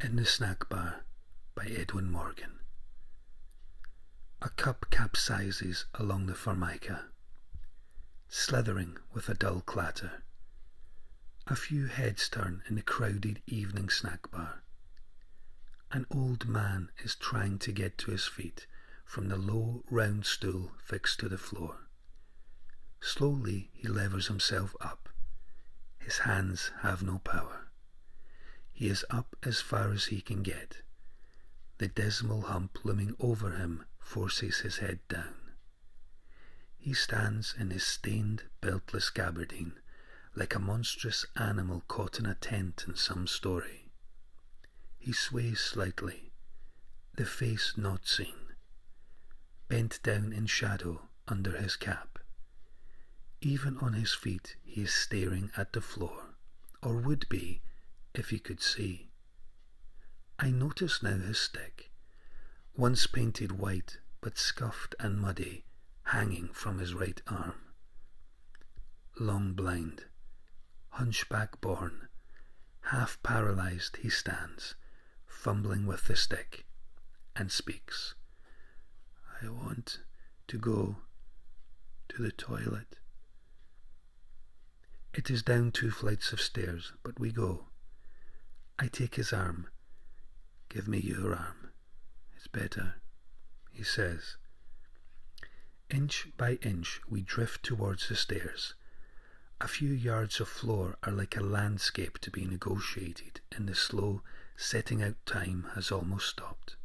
In the Snack Bar by Edwin Morgan. A cup capsizes along the formica, slithering with a dull clatter. A few heads turn in the crowded evening snack bar. An old man is trying to get to his feet from the low, round stool fixed to the floor. Slowly he levers himself up. His hands have no power. He is up as far as he can get. The dismal hump looming over him forces his head down. He stands in his stained, beltless gabardine, like a monstrous animal caught in a tent in some story. He sways slightly, the face not seen, bent down in shadow under his cap. Even on his feet he is staring at the floor, or would be if he could see. I notice now his stick, once painted white but scuffed and muddy, hanging from his right arm. Long blind, hunchback born, half paralyzed he stands, fumbling with the stick, and speaks. I want to go to the toilet. It is down 2 flights of stairs, but we go. I take his arm. Give me your arm. It's better, he says. Inch by inch we drift towards the stairs. A few yards of floor are like a landscape to be negotiated, and the slow setting out time has almost stopped.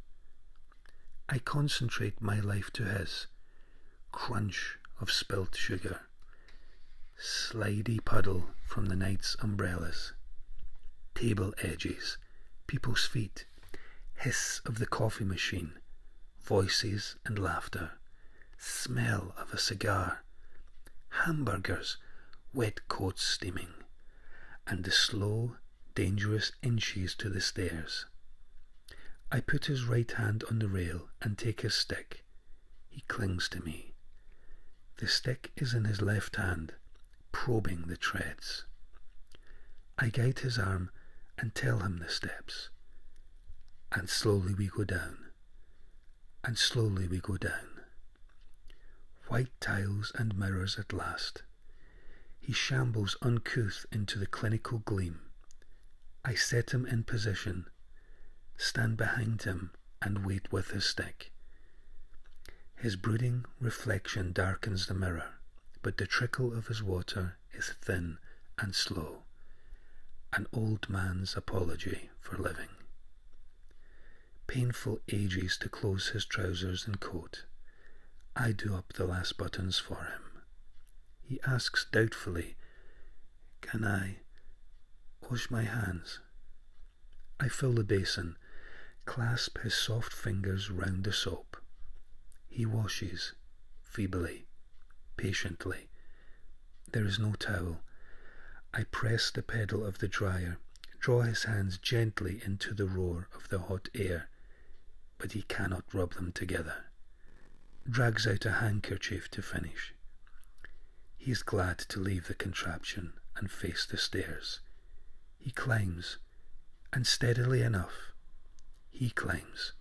I concentrate my life to his. Crunch of spilt sugar. Slidey puddle from the night's umbrellas. Table edges, people's feet, hiss of the coffee machine, voices and laughter, smell of a cigar, hamburgers, wet coats steaming, and the slow, dangerous inches to the stairs. I put his right hand on the rail and take his stick. He clings to me. The stick is in his left hand, probing the treads. I guide his arm and tell him the steps. And slowly we go down. And slowly we go down. White tiles and mirrors at last. He shambles uncouth into the clinical gleam. I set him in position, stand behind him and wait with his stick. His brooding reflection darkens the mirror, but the trickle of his water is thin and slow. An old man's apology for living. Painful ages to close his trousers and coat. I do up the last buttons for him. He asks doubtfully, Can I wash my hands? I fill the basin, clasp his soft fingers round the soap. He washes, feebly, patiently. There is no towel. I press the pedal of the dryer, draw his hands gently into the roar of the hot air, but he cannot rub them together. Drags out a handkerchief to finish. He is glad to leave the contraption and face the stairs. He climbs, and steadily enough, he climbs,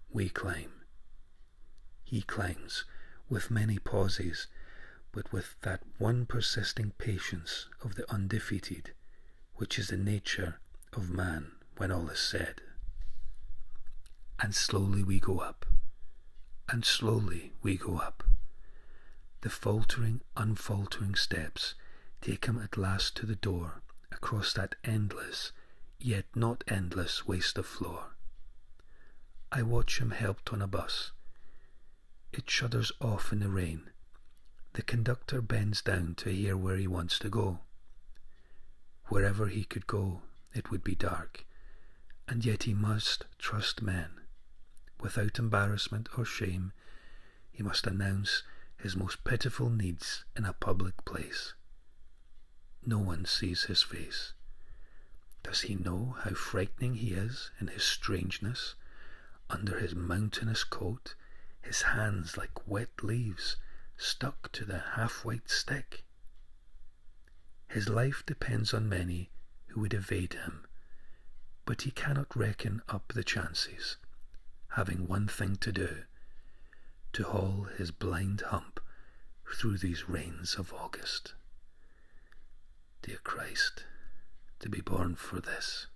we climb. He climbs, with many pauses, but with that one persisting patience of the undefeated, which is the nature of man when all is said. And slowly we go up, and slowly we go up. The faltering, unfaltering steps take him at last to the door, across that endless, yet not endless waste of floor. I watch him helped on a bus. It shudders off in the rain. The conductor bends down to hear where he wants to go. Wherever he could go, it would be dark, and yet he must trust men. Without embarrassment or shame, he must announce his most pitiful needs in a public place. No one sees his face. Does he know how frightening he is in his strangeness, under his mountainous coat, his hands like wet leaves, stuck to the half-white stick? His life depends on many who would evade him, but he cannot reckon up the chances, having one thing to do, to haul his blind hump through these rains of August. Dear Christ, to be born for this.